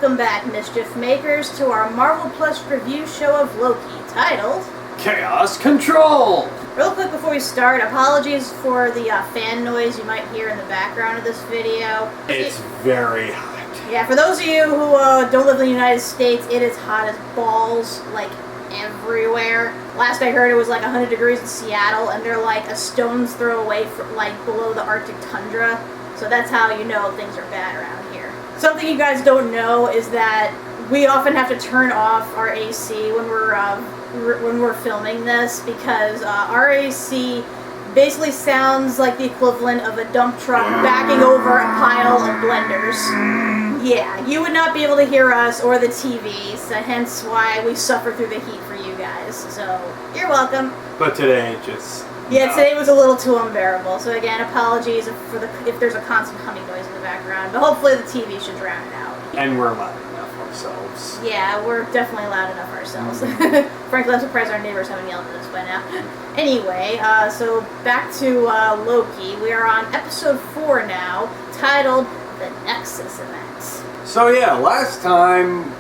welcome back, Mischief Makers, to our Marvel Plus review show of Loki, titled... Chaos Control! Real quick before we start, apologies for the fan noise you might hear in the background of this video. It's very hot. Yeah, for those of you who don't live in the United States, it is hot as balls, like, everywhere. Last I heard it was like 100 degrees in Seattle, and they're like a stone's throw away from, like, below the Arctic tundra. So that's how you know things are bad around here. Something you guys don't know is that we often have to turn off our AC when we're filming this, because our AC basically sounds like the equivalent of a dump truck backing over a pile of blenders. Yeah, you would not be able to hear us or the TV, so hence why we suffer through the heat for you guys. So you're welcome. But today, just... Yeah, today was a little too unbearable. So again, apologies if there's a constant humming noise in the background, but hopefully the TV should drown it out. And we're loud enough ourselves. Yeah, we're definitely loud enough ourselves. Frankly, I'm surprised our neighbors haven't yelled at us by now. Anyway, so back to Loki. We are on episode 4 now, titled The Nexus Events. So yeah, last time...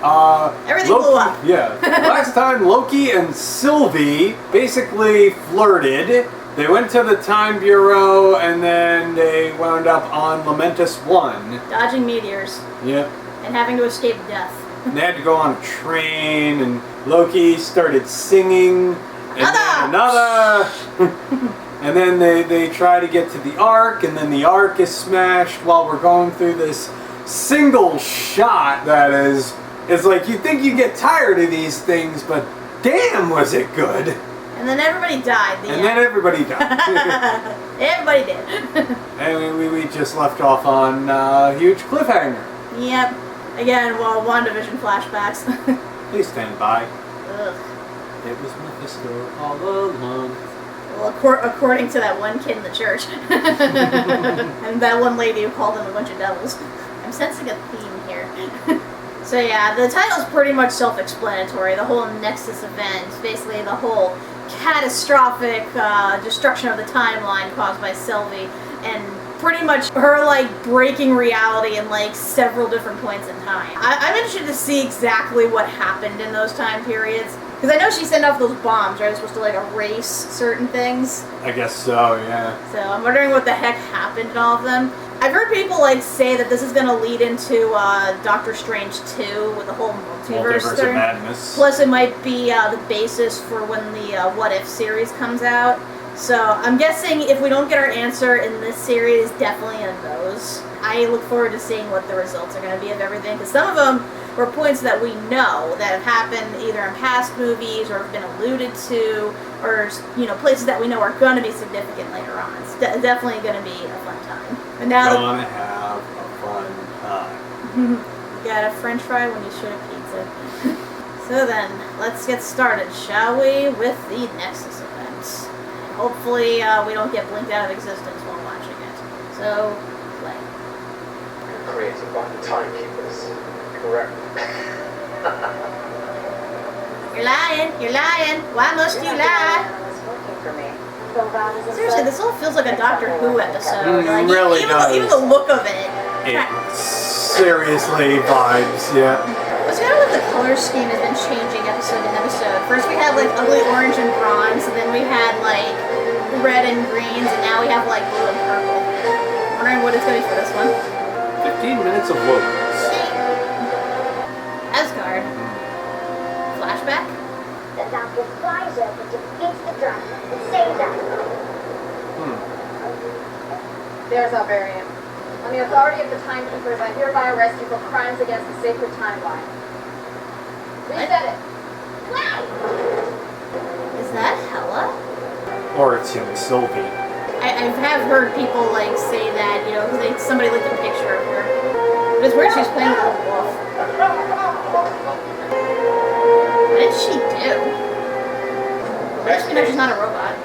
everything blew up. Yeah, last time Loki and Sylvie basically flirted. They went to the Time Bureau, and then they wound up on Lamentus 1. Dodging meteors. Yep. And having to escape death. And they had to go on a train, and Loki started singing. And then another! And then they try to get to the Ark, and then the Ark is smashed while we're going through this single shot that is like, you think you get tired of these things, but damn was it good! And then everybody died. Then everybody died. Everybody did. And we just left off on a huge cliffhanger. Yep. Again, well, WandaVision flashbacks. Please stand by. Ugh. It was Mephisto all along. Well, according to that one kid in the church. And that one lady who called them a bunch of devils. I'm sensing a theme here. So yeah, the title's pretty much self-explanatory. The whole Nexus event, basically the whole catastrophic destruction of the timeline caused by Sylvie, and pretty much her, like, breaking reality in, like, several different points in time. I'm interested to see exactly what happened in those time periods. Because I know she sent off those bombs, right? It was supposed to, like, erase certain things. I guess so, yeah. So I'm wondering what the heck happened in all of them. I've heard people, like, say that this is going to lead into Doctor Strange 2 with the whole multiverse of thing. Madness. Plus it might be the basis for when the What If series comes out. So I'm guessing if we don't get our answer in this series, definitely in those. I look forward to seeing what the results are going to be of everything, because some of them were points that we know that have happened either in past movies or have been alluded to, or, you know, places that we know are going to be significant later on. It's definitely going to be a fun time. And now gonna have a fun time. You got a French fry when you should a pizza. So then, let's get started, shall we, with the Nexus events. Hopefully, we don't get blinked out of existence while watching it. So, play. Created by the timekeepers. Correct. You're lying. Why must you lie? Seriously, this all feels like a Doctor Who episode. Like, really does. Even the look of it. It seriously vibes, yeah. It's kind of like the color scheme has been changing episode to episode. First we had, like, ugly orange and bronze, and then we had, like, red and greens, and now we have, like, blue and purple. I'm wondering what it's going to be for this one. 15 minutes of logos. Asgard. Flashback? The doctor flies over, defeats the dragon, and saves us. There's our variant. On the authority of the timekeepers, I hereby arrest you for crimes against the sacred timeline. Reset it. Is that Hela? Or it's young Sylvie. I have heard people, like, say that, you know, because somebody looked at a picture of her. But it's weird she's playing with a wolf. What did she do? At least we know she's not a robot.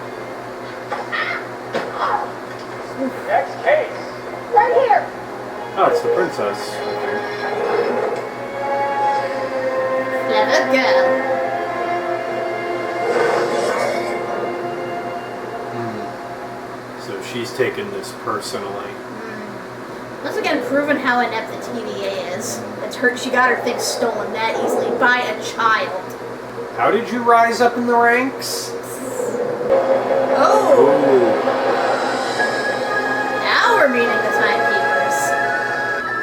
Next case. Right here. Oh, it's the princess. Clever girl. So she's taken this personally. Once again, proven how inept the TVA is. The She got her things stolen that easily by a child. How did you rise up in the ranks? Oh! Ooh. Now we're meeting the timekeepers.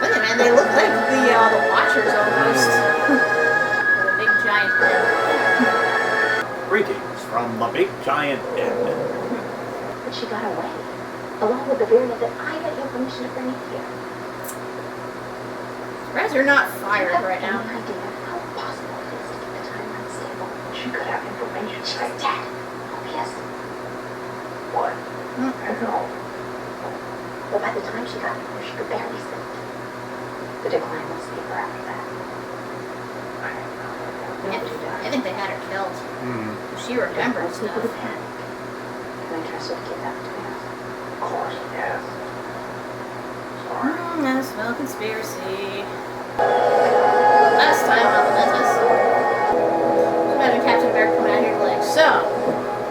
Look at man, they look like the Watchers almost. With a big giant head. Greetings from the big giant head. But she got away, along with the variant that I got your permission to bring in here. Surprised you're not fired right now. Any idea how possible it is to keep the timeline stable? She could have information. She was dead. Oh, yes. What? Hmm. I don't know. But by the time she got here, she could barely sleep. The decline was steeper after that. I think they had her killed. She remembers People stuff. would panic. Can I trust what kid happened to me? Of course, yes. Sorry. I smell conspiracy. Last time on the Nexus. Imagine Captain America coming out here like, so,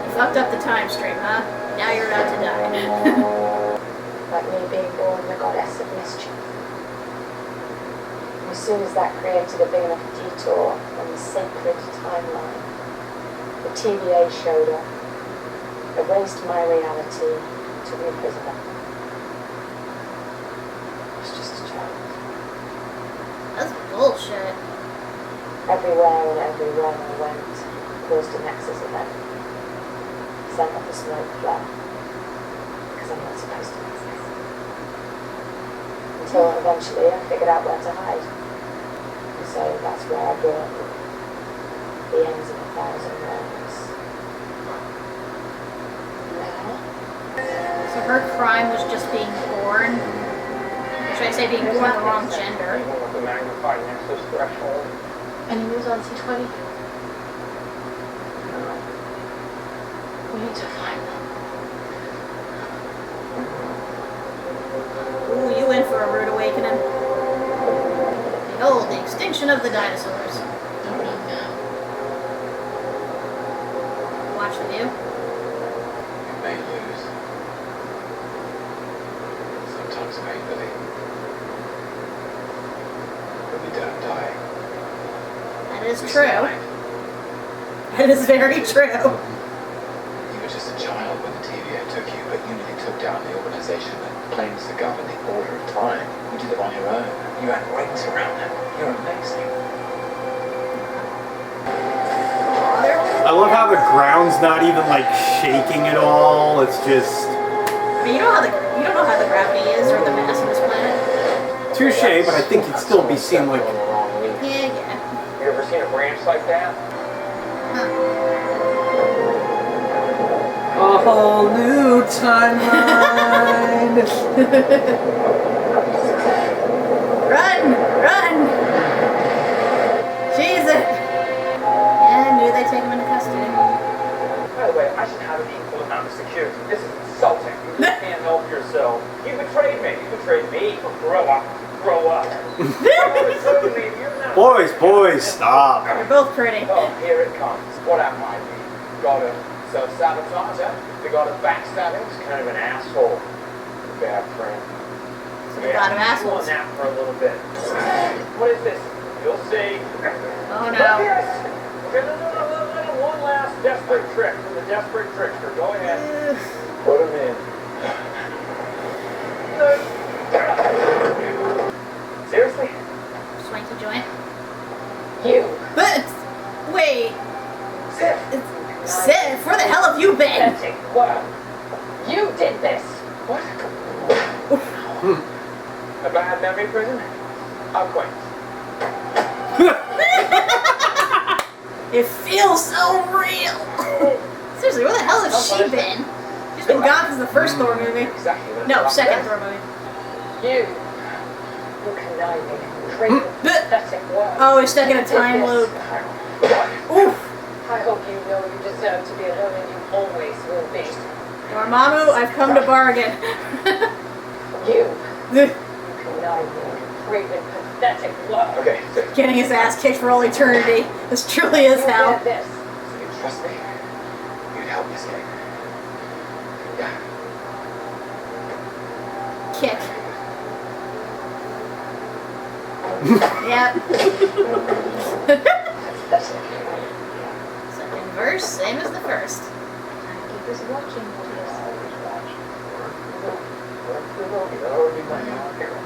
you fucked up the time stream, huh? Now you're about to die. Like me being born the goddess of mischief. As soon as that created a big enough detour on the sacred timeline, the TVA showed up, erased my reality to reimprison her. It was just a joke. That's bullshit. Everywhere and everywhere I went caused a Nexus event. Sent up a smoke flare. Because I'm not supposed to exist. Until eventually I figured out where to hide. And so that's where I grew up. The ends of 1,000 realms. Now, So her crime was just being born. Or should I say being born the wrong gender? Anyone with a magnified Nexus threshold? any news on C20? No. We need to find them. Ooh, you in for a rude awakening. Behold, the extinction of the dinosaurs. Watch the view. We may lose. Sometimes painfully. But we don't die. That is We true. survive. That is very true. You were just a child when the TVA took you, but you nearly took down the organization that claims to govern the order of time. You did it on your own. You had rings around them. You're amazing. I love how the ground's not even like shaking at all. It's just But you don't know how the gravity is or the mass of this planet. touche, but I think it'd still be seen like Yeah. You ever seen a branch like that? Huh. a whole new timeline. Run! Run! Jesus! And do they take him into custody? By the way, I should have an equal amount of security. This is insulting. You just can't help yourself. You betrayed me. You betrayed me. Grow up. Grow up. Boys, stop. They're both pretty. Oh, here it comes. What am I? Got a self-sabotage, huh? They got a backstabbing? He's kind of an asshole. Bad friend. A lot of assholes. On that for a little bit. What is this? You'll see. Oh no. Yes. Okay, no. One last desperate trick from the desperate trickster. Go ahead. Put him in. Seriously? Swanky joint. You! But wait, Sif. Sif, where the hell have you been? What? You did this! What? A bad memory prison? Quite. It feels so real. Seriously, where the hell has she been? She's been gone since the first Thor movie. Exactly. what No, it's second about. Thor movie. You conniving, traitor, pathetic worm. Oh, he's stuck in a time loop. Oof. I hope you know you deserve to be alone and you always will be. Dormammu, I've come to bargain. You conniving, craven, pathetic worm. Okay, so Getting his ass kicked for all eternity. This truly is You hell. did this. You trust me? You'd help me escape. Yeah. Kick. Yep. That's it. Second verse, same as the first. Timekeeper's watching.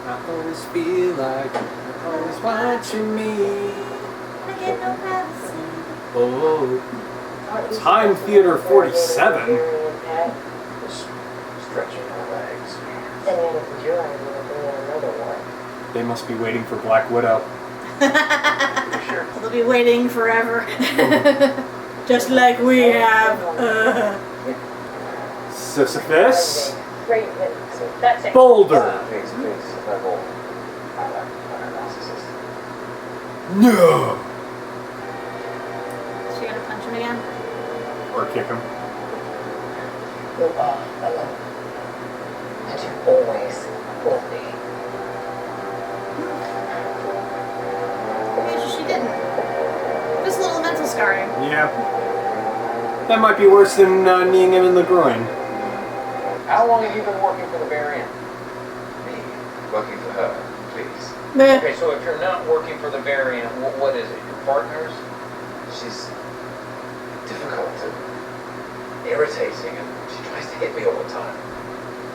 I always feel like you're always watching me. I get no privacy. Oh, Time Theater 47. Stretching my legs. Then out of joy, I'm going to bring in another one. They must be waiting for Black Widow. Sure. They'll be waiting forever. Just like we have. Sisyphus. Great witness. That's it. Boulder. Please, level. I'm a narcissist. No. Is she gonna punch him again? Or kick him. You are alone. And you always will be. Maybe she didn't. Just a little mental scarring. Yeah. That might be worse than kneeing him in the groin. How long have you been working for the variant? Me, working for her, please. Okay, so if you're not working for the variant, what is it? Your partners? She's difficult and irritating, and she tries to hit me all the time.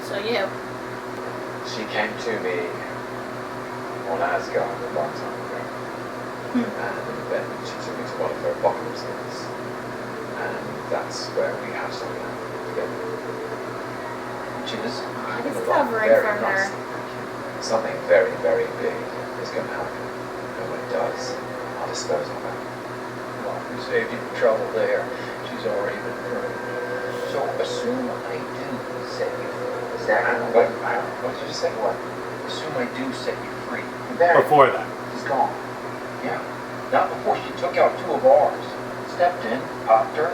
So you. She came to me on Asgard a long time ago. And then she took me to one of her apocalypses. And that's where we have something together. She was having He's a lot covering very for her. nicely. Something very, very big is going to happen. And when it does, I'll dispose of her. Well, we saved you the trouble there. She's already been burned. So assume I do set you free. Is that What did you just say? What? Assume I do set you free. Before that. She's gone. Yeah. Not before she took out two of ours. Stepped in, popped her.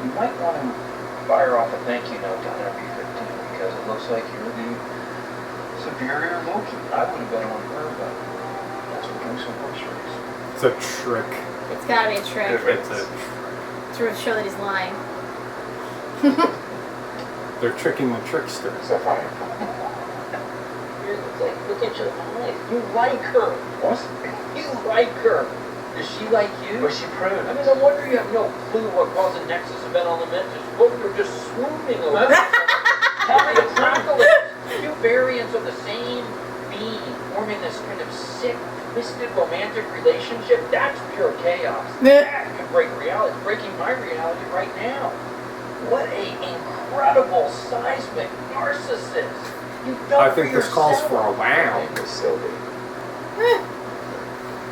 You might want to fire off a thank you note to Enemy 15 because it looks like you're the superior Loki. I would have bet on her, but that's what gives some groceries. It's a trick. It's gotta be a trick. It's a To show that he's lying. They're tricking the trickster. So funny. Look at your eyes. You like her. What? You like her. Does she like you? Was she pruned? I mean, no wonder you have no clue what causing Nexus event on the Mentis. Look, you're just swooning over it. Tell me to tackle it. Two variants of the same being forming this kind of sick, twisted romantic relationship. That's pure chaos. That could break reality. It's breaking my reality right now. What a incredible seismic narcissist. You I think this calls for a wow. Name was Sylvie.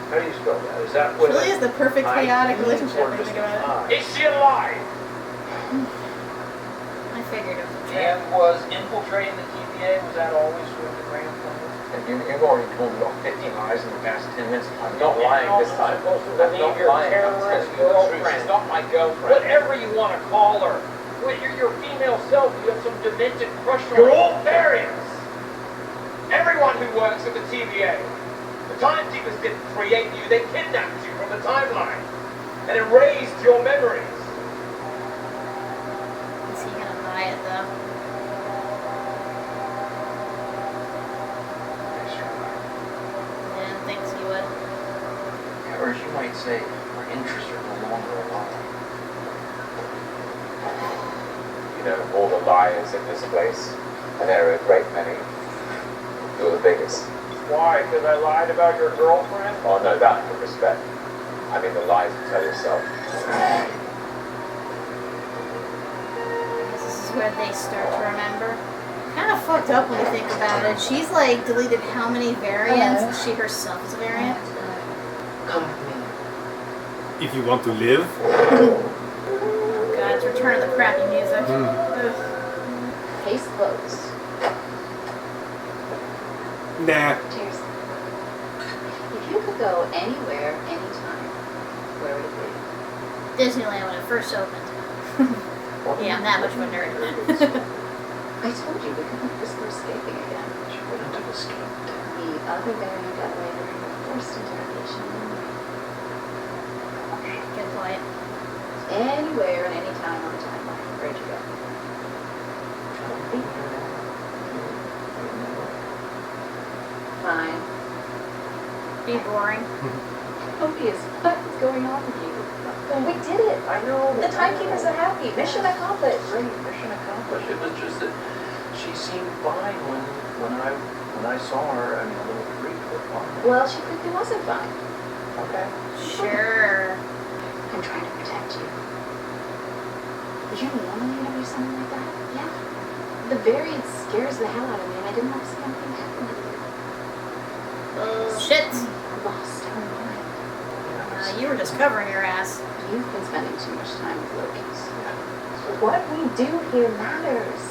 How do you spell that? Is that what? Really is the perfect chaotic I relationship or when you just think about it. Is she alive? I figured it was a trick. And was infiltrating the TVA, was that always sort of the grand plan? And you've already told me about 50 lies in the past 10 minutes. I'm not lying this time. I'm supposed to I'm believe not your lying. I'm terrorist telling you the truth. girlfriend. She's not my girlfriend. Whatever you want to call her. Well, you're your female self. You have some demented crush on her. You're all variants. Everyone who works at the TVA. The timekeepers didn't create you. They kidnapped you from the timeline and erased your memories. Is he gonna buy it though? I didn't think he would. Or as you might say, our interests are no longer aligned. You know, all the liars in this place, and there are a great many. You're the biggest. Why? Because I lied about your girlfriend? Oh no, that with respect. I mean the lies you tell yourself. I guess this is where they start to remember. Kind of fucked up when you think about it. She's like deleted how many variants? And she herself is a variant. Come with me. If you want to live. Oh god, it's Return of the crappy music. Ugh. Case closed. Nah. Cheers. If you could go anywhere, anytime, where would it be? Disneyland when it first opened. Yeah, I'm that much of a nerd. I told you we couldn't risk escaping again. She wouldn't have escaped. The other variant got away during the first interrogation. Good point. Anywhere and anytime on the timeline. Where'd you go? Fine. be boring. Mobius, what is going on with you? Well, we did it. I know. The timekeepers are happy. Mission accomplished. Great, mission accomplished. It was just that she seemed fine when I saw her. I mean, a little freaked, but fine. Well, she quickly wasn't fine. Okay. Sure. I'm trying to protect you. Would you normally ever do something like that? Yeah. The variant scares the hell out of me, and I didn't want to see anything happen to you. Shit. Lost her mind. You were just covering your ass. You've been spending too much time with Loki's. What we do here matters.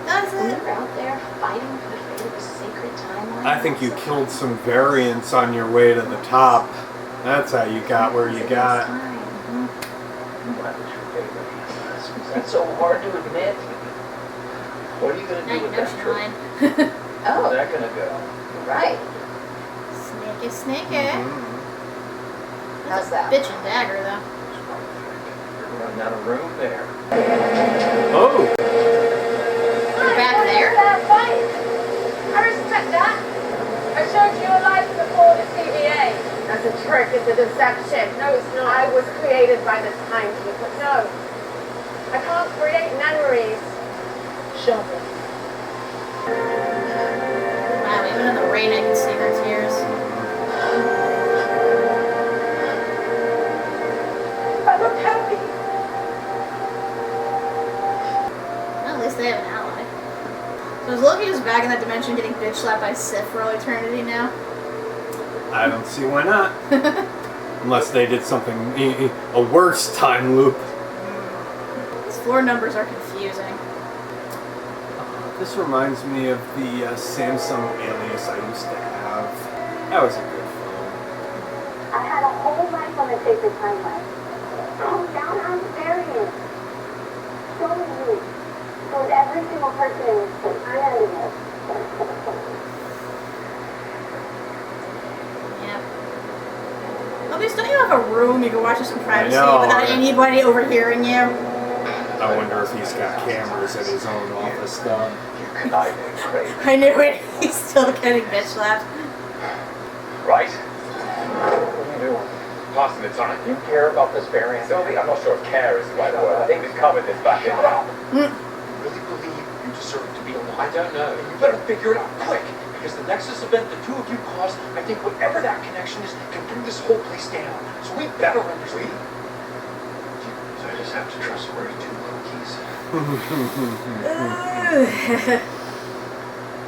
Does When it? you're out there fighting for the fate of a sacred timeline. I think you killed some variants on your way to the top. That's how you got where you got. That was your favorite. That's so hard to admit. What are you going to Now do you with know that she's trick? lying. How's Oh, that going to go? right. Sneaky, sneaky. How's That's a that? bitch and dagger, though. You're running out of room there. Oh, You're back there? Fight. I respect that. I showed you a life before the TVA. That's a trick. It's a deception. No, it's not. I was created by the timekeeper. No. I can't create memories. Show me. Wow, even in the rain I can see her tears. I look happy. Well, at least they have an ally. So is Loki just back in that dimension getting bitch slapped by Sif for all eternity now? I don't see why not. Unless they did something, a worse time loop. These floor numbers are confusing. This reminds me of the Samsung Alias I used to have. That was a good phone. I had a whole life on the sacred timeline. Oh, down on the variant. So many. So was every single person in this place. I had it. Yeah. Loki, don't you have a room you can watch this in privacy know, without right? anybody overhearing you? I wonder if he's got cameras in his own office though. You conniving crazy. I knew it. He's still getting bitch slapped. Right? What are you doing? Passing the time. You care about this variant? Sylvie, I'm not sure if care is the right word. I think we've covered this back in now. You really believe you deserve to be alive? I don't know. You better figure it out quick, because the Nexus event the two of you caused, I think whatever that connection is, can bring this whole place down. So we better understand. So I just have to trust where to do Loki's.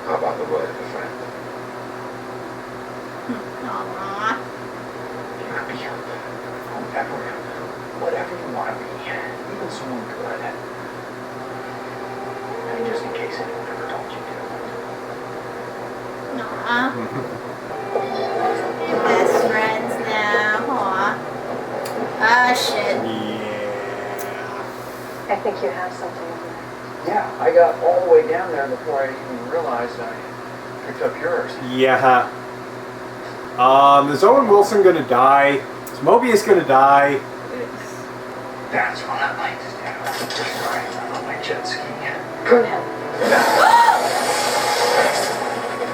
How about the word of a friend? Aww. You could be whatever you want to be, even someone good. And just in case anyone ever told you to. Aww. You're best friends now. Aww. Ah, shit. Yeah. I think you have something in there. Yeah, I got all the way down there before I even realized I picked up yours. Yeah. Is Owen Wilson gonna die? Is Mobius gonna die? That's what I like to do. Right on my jet ski. Good help.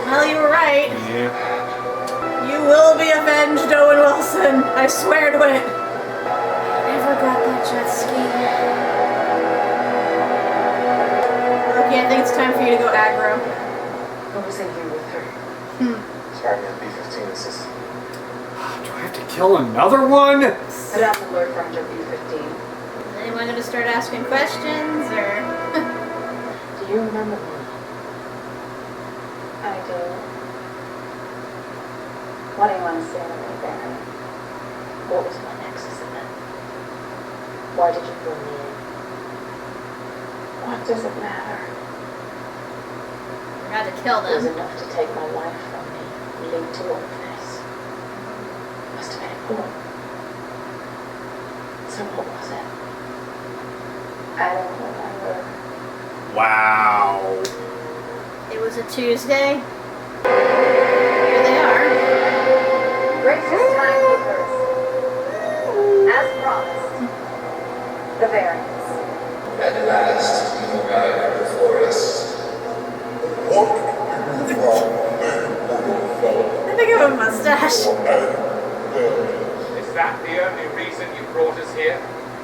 Well, you were right. Yeah. You will be avenged, Owen Wilson. I swear to it. Never got that jet ski. Okay, I think it's time for you to go aggro. Who was in here with her? Spider-Man B-15 assistant. Do I have to kill another one? Put out the alert for B-15. Is anyone going to start asking questions, or? Do you remember me? I do. What do you want to say to me, Barry? What was my Nexus event? Why did you bring me in? What does it matter? You had to kill It was them. enough to take my life from me, lead to all this. Must have been important. So what was it? I don't remember. Wow. It was a Tuesday. Here they are. Gracious timekeepers. As promised. The variants. At last, you arrive before us. What do you want? I think I have a the only reason you brought us here?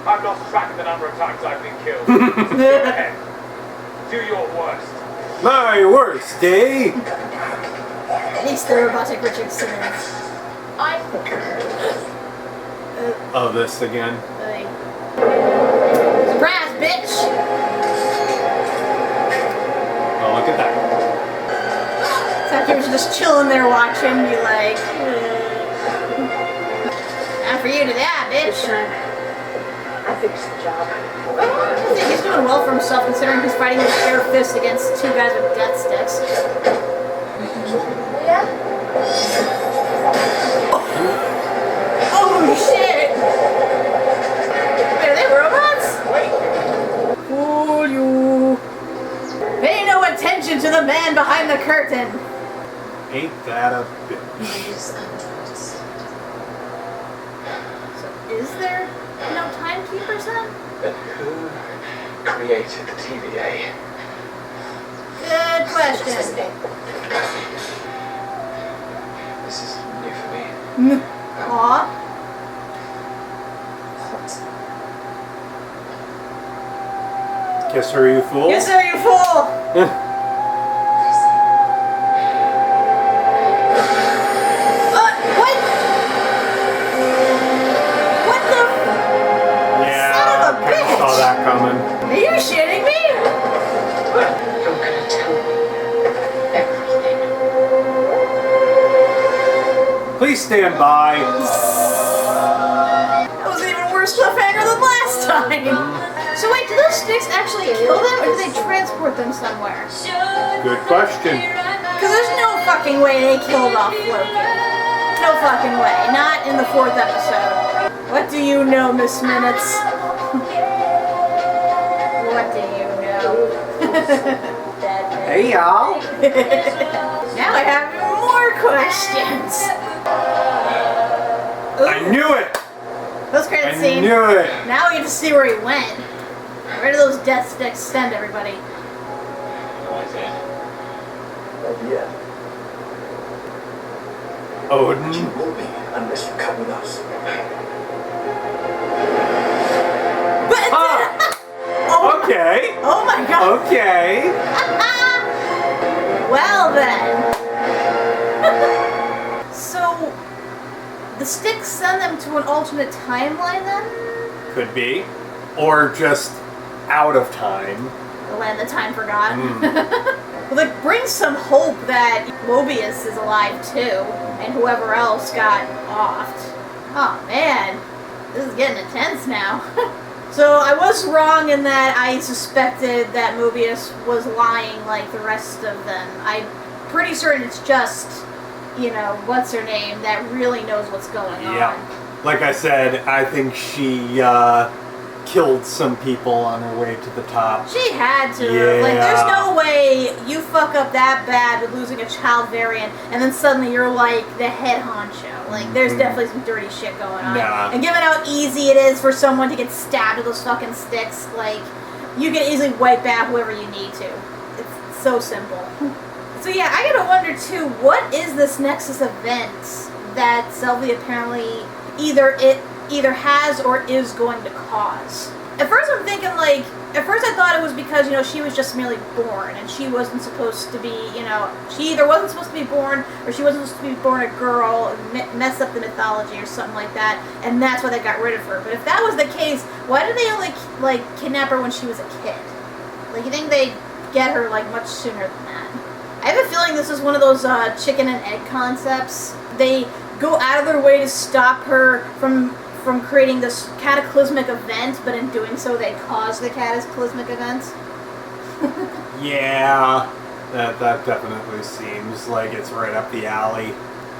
I've lost track of the number of times I've been killed. Go ahead. Do your worst. My worst day. He's the robotic Richard Simmons. I think Oh, this again. Surprise, bitch! Oh, look at that. Except you're just chilling there watching, be like, not for you to die, bitch. I fixed the job. I think he's doing well for himself considering he's fighting with bare fists against two guys with death sticks. yeah. Oh shit! Wait, are they robots? Fool you! Pay no attention to the man behind the curtain! Ain't that a bitch? So is there no timekeepers then? Then who created the TVA? Good question. This is new for me. Aw. Kiss her, you fool. Yes, sir, you fool! What? What the? Yeah, Son of a I kinda saw bitch. that coming. Are you shitting me? You're gonna tell me everything. Please stand by. That was an even worse cliffhanger than last time. So wait, do those sticks actually kill them, or do they transport them somewhere? Good question. Because there's no fucking way they killed off Loki. No fucking way. Not in the 4th episode. What do you know, Miss Minutes? What do you know? Hey, y'all. Now I have more questions. I knew it. Those credit I scene. knew it. Now we get to see where he went. Where do those death sticks send everybody? Odin. You will be unless you come with us. Oh, Okay. oh my god. Okay. Well then. So, the sticks send them to an alternate timeline then? Could be. Or just out of time. The land that time forgot. Well, that brings some hope that Mobius is alive too, and whoever else got offed. Oh man, this is getting intense now. So I was wrong in that I suspected that Mobius was lying like the rest of them. I'm pretty certain it's just, you know, what's her name that really knows what's going on. Like I said, I think she killed some people on her way to the top. She had to. Yeah. Like, there's no way you fuck up that bad with losing a child variant, and then suddenly you're like the head honcho. Like, there's definitely some dirty shit going on. Yeah. And given how easy it is for someone to get stabbed with those fucking sticks, like, you can easily wipe out whoever you need to. It's so simple. So yeah, I gotta wonder too, what is this Nexus event that Sylvie apparently either has or is going to cause? At first I'm thinking like, at first I thought it was because, you know, she was just merely born and she wasn't supposed to be, you know, she either wasn't supposed to be born or she wasn't supposed to be born a girl and mess up the mythology or something like that, and that's why they got rid of her. But if that was the case, why did they only, like, kidnap her when she was a kid? Like, you think they'd get her, like, much sooner than that? I have a feeling this is one of those chicken and egg concepts. They go out of their way to stop her from creating this cataclysmic event, but in doing so they cause the cataclysmic event. Yeah, that definitely seems like it's right up the alley.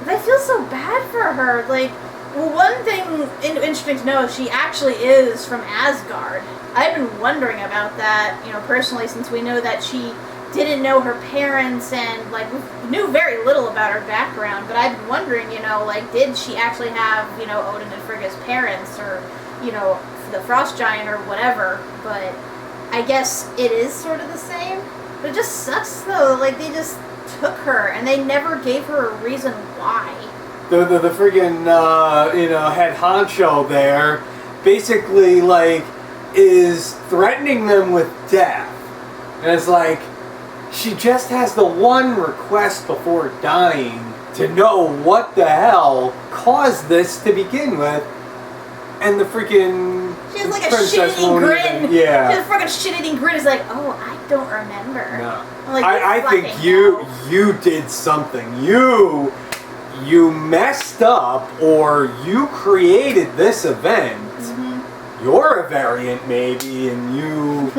But I feel so bad for her. Like, well, one thing interesting to know, she actually is from Asgard. I've been wondering about that, you know, personally, since we know that she didn't know her parents and, like, we knew very little about her background, but I've been wondering, you know, like, did she actually have, you know, Odin and Frigga's parents, or, you know, the Frost Giant or whatever, but I guess it is sort of the same. But it just sucks, though, like, they just took her, and they never gave her a reason why. the friggin' head honcho there basically like is threatening them with death. And it's like she just has the one request before dying to know what the hell caused this to begin with. And the freaking she has like a princess shit-eating won't grin. even- yeah. She has a freaking shit-eating grin. Is like, oh, I don't remember. No. I'm like, I think fucking you hell. you did something. You messed up, or you created this event. Mm-hmm. You're a variant, maybe, and you.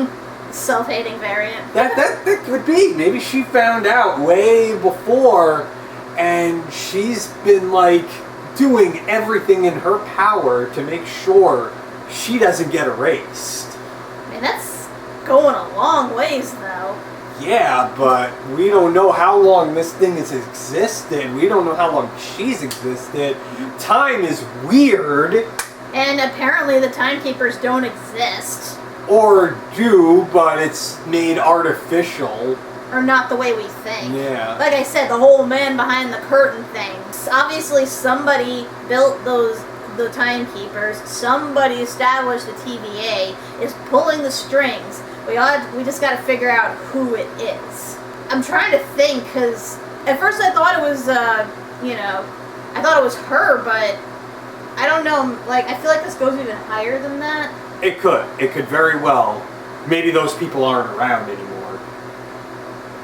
Self-hating variant. That could be. Maybe she found out way before, and she's been like doing everything in her power to make sure she doesn't get erased. I mean, that's going a long ways, though. Yeah, but we don't know how long this thing has existed. We don't know how long she's existed. Time is weird. And apparently the timekeepers don't exist. Or do, but it's made artificial. Or not the way we think. Yeah. Like I said, the whole man behind the curtain thing. Obviously somebody built the timekeepers. Somebody established the TVA, is pulling the strings. We just got to figure out who it is. I'm trying to think, because at first I thought it was, I thought it was her, but I don't know. Like, I feel like this goes even higher than that. It could. It could very well. Maybe those people aren't around anymore.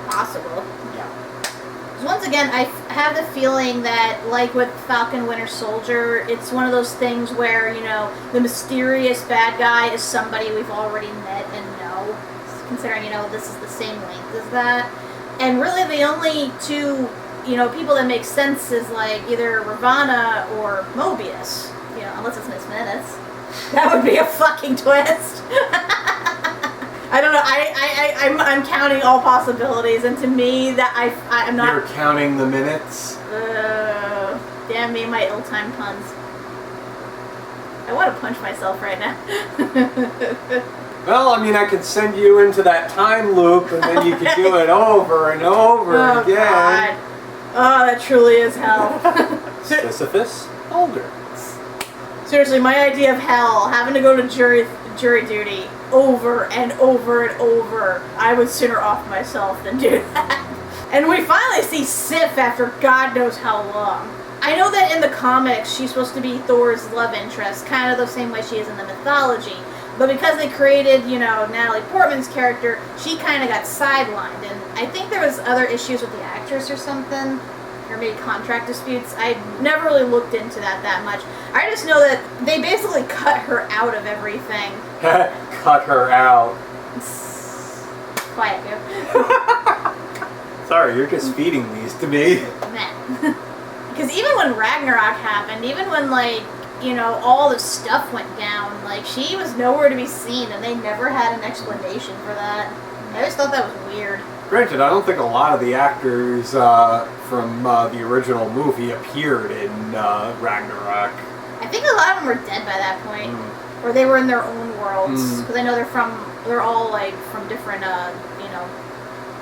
Possible. Yeah. 'Cause once again, I have the feeling that, like with Falcon Winter Soldier, it's one of those things where, the mysterious bad guy is somebody we've already met and know, considering, this is the same length as that. And really the only two, people that make sense is, like, either Ravana or Mobius, unless it's Miss Minutes. That would be a fucking twist. I don't know. I'm counting all possibilities, and to me, that I'm not. You're counting the minutes. Damn me, my ill-timed puns. I want to punch myself right now. Well, I mean, I could send you into that time loop, and then you could do it over and over again. God. Oh, that truly is hell. Sisyphus, older. Seriously, my idea of hell, having to go to jury duty over and over and over, I would sooner off myself than do that. And we finally see Sif after God knows how long. I know that in the comics, she's supposed to be Thor's love interest, kind of the same way she is in the mythology. But because they created, Natalie Portman's character, she kind of got sidelined. And I think there was other issues with the actress or something. Or maybe contract disputes. I never really looked into that much. I just know that they basically cut her out of everything. Cut her out. Quiet, you. Sorry, you're just feeding these to me. Man. Because even when Ragnarok happened, even when, like, all the stuff went down, like, she was nowhere to be seen, and they never had an explanation for that. I just thought that was weird. Granted, I don't think a lot of the actors from the original movie appeared in Ragnarok. I think a lot of them were dead by that point. Or they were in their own worlds. Because I know they're all, like, from different,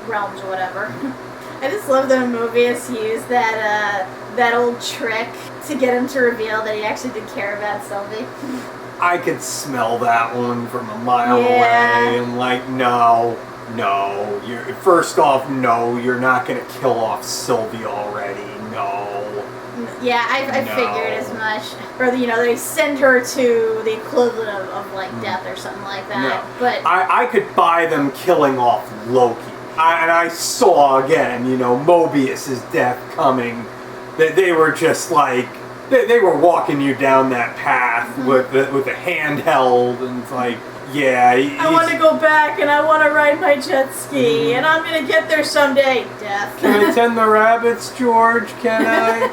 realms or whatever. I just love that Mobius used that old trick to get him to reveal that he actually did care about Sylvie. I could smell that one from a mile away, and like, no, first off, no, you're not gonna kill off Sylvie already, no. Yeah, I figured as much. Or, they send her to the equivalent of like, death or something like that. No. But I could buy them killing off Loki. And I saw, again, Mobius's death coming. That they were just like, they were walking you down that path with a handheld, and it's like, yeah. I want to go back, and I want to ride my jet ski, and I'm going to get there someday. Death. Can I tend the rabbits, George? Can I?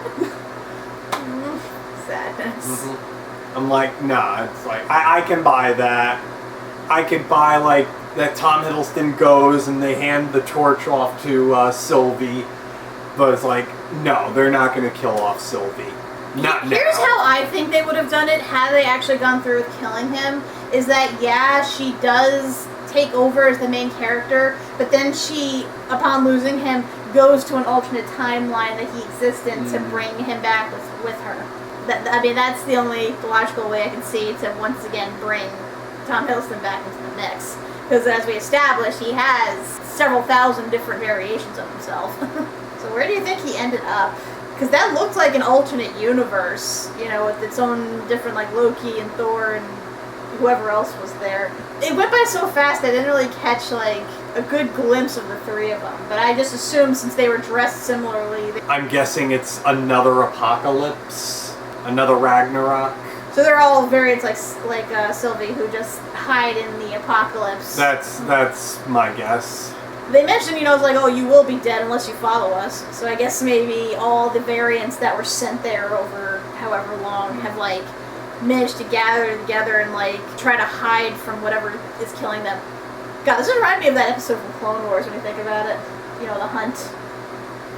Sadness. I'm like, nah, it's like, I can buy that. I could buy, like, that Tom Hiddleston goes and they hand the torch off to Sylvie. But it's like, no, they're not going to kill off Sylvie. Not Here's now. how I think they would have done it had they actually gone through with killing him, is that, yeah, she does take over as the main character, but then she, upon losing him, goes to an alternate timeline that he exists in to bring him back with her. That's the only logical way I can see to once again bring Tom Hiddleston back into the mix. Because as we established, he has several thousand different variations of himself. So where do you think he ended up? Because that looked like an alternate universe, with its own different, like, Loki and Thor and whoever else was there. It went by so fast I didn't really catch, like, a good glimpse of the three of them. But I just assumed since they were dressed similarly... I'm guessing it's another apocalypse, another Ragnarok. So they're all variants like Sylvie, who just hide in the apocalypse. That's my guess. They mentioned, it's like, oh, you will be dead unless you follow us. So I guess maybe all the variants that were sent there over however long have, like, managed to gather together and, like, try to hide from whatever is killing them. God, this reminds me of that episode from Clone Wars when you think about it. The hunt.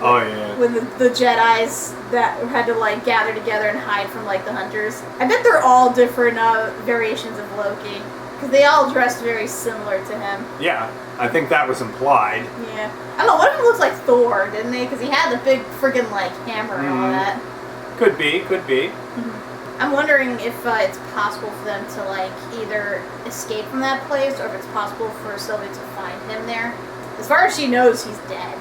Oh, yeah. With the Jedis that had to, like, gather together and hide from, like, the hunters. I bet they're all different variations of Loki. Because they all dressed very similar to him. Yeah, I think that was implied. Yeah. I don't know, one of them looks like Thor, didn't they? Because he had the big friggin', like, hammer and all that. Could be. Mm-hmm. I'm wondering if it's possible for them to, like, either escape from that place or if it's possible for Sylvie to find him there. As far as she knows, he's dead.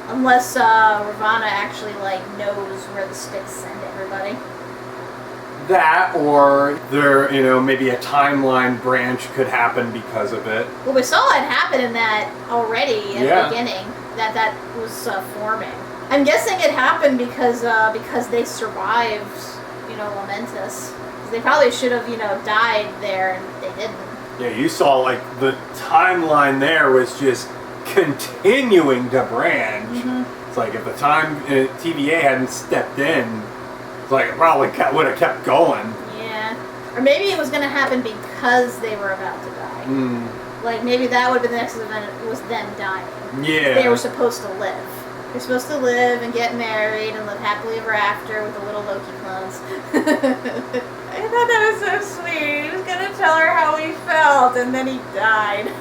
Unless Ravonna actually, like, knows where the sticks send everybody. That, or there, maybe a timeline branch could happen because of it. Well, we saw it happen in that already in the beginning. That was forming. I'm guessing it happened because they survived, Lamentus. They probably should have, died there, and they didn't. Yeah, you saw, like, the timeline there was just continuing to branch. Mm-hmm. It's like if the TVA hadn't stepped in, it's like it probably would have kept going. Yeah. Or maybe it was going to happen because they were about to die. Like, maybe that would have been the next event, was them dying. Yeah. They were supposed to live. They're supposed to live and get married and live happily ever after with the little Loki clones. I thought that was so sweet. He was going to tell her how he felt, and then he died.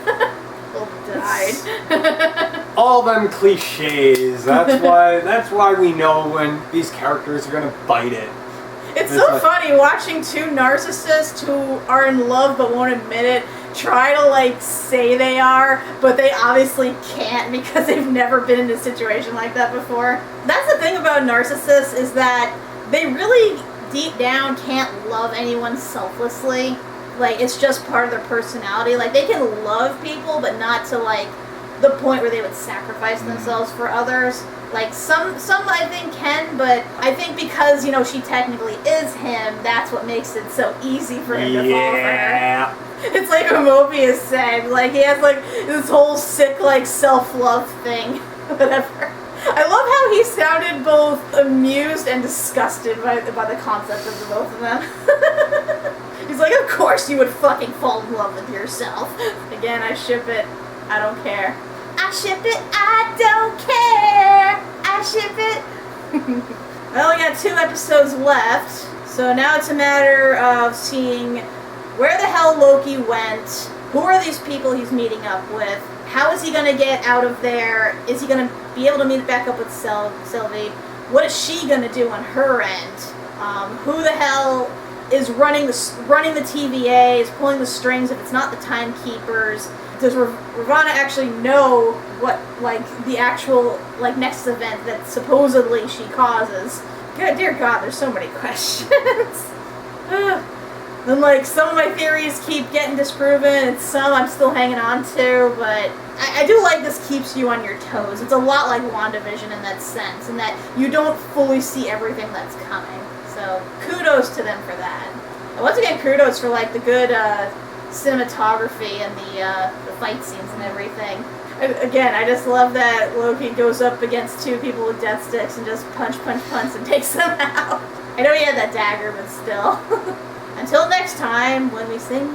All them cliches. That's why we know when these characters are gonna bite it. It's so funny watching two narcissists who are in love but won't admit it try to, like, say they are, but they obviously can't because they've never been in a situation like that before. That's the thing about narcissists, is that they really deep down can't love anyone selflessly. Like, it's just part of their personality. Like, they can love people, but not to, like, the point where they would sacrifice themselves for others. Like, some I think can, but I think because, she technically is him, that's what makes it so easy for him to fall for her. It's like what Mobius said. Like, he has, like, this whole sick, like, self-love thing. Whatever. I love how he sounded both amused and disgusted by the concept of the both of them. He's like, of course you would fucking fall in love with yourself. Again, I ship it. I don't care. I ship it. I don't care. I ship it. I only got 2 episodes left, so now it's a matter of seeing where the hell Loki went. Who are these people he's meeting up with? How is he going to get out of there? Is he going to be able to meet back up with Sylvie? What is she going to do on her end? Who the hell is running the TVA, is pulling the strings if it's not the timekeepers? Does Ravonna actually know what, like, the actual, like, Nexus event that supposedly she causes? Good, dear God, there's so many questions. Then, like, some of my theories keep getting disproven, and some I'm still hanging on to, but I do like this keeps you on your toes. It's a lot like WandaVision in that sense, in that you don't fully see everything that's coming. So, kudos to them for that. And once again, kudos for, like, the good cinematography and the fight scenes and everything. Again, I just love that Loki goes up against 2 people with death sticks and just punch and takes them out. I know he had that dagger, but still. Until next time, when we sing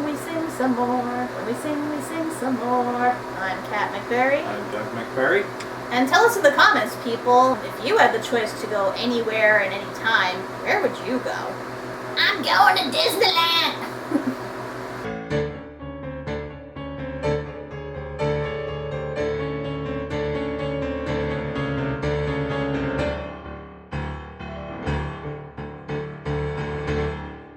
some more. When we sing some more. I'm Kat MacBerrie. I'm Doug MacBerrie. And tell us in the comments, people, if you had the choice to go anywhere and any time, where Where would you go? I'm going to Disneyland.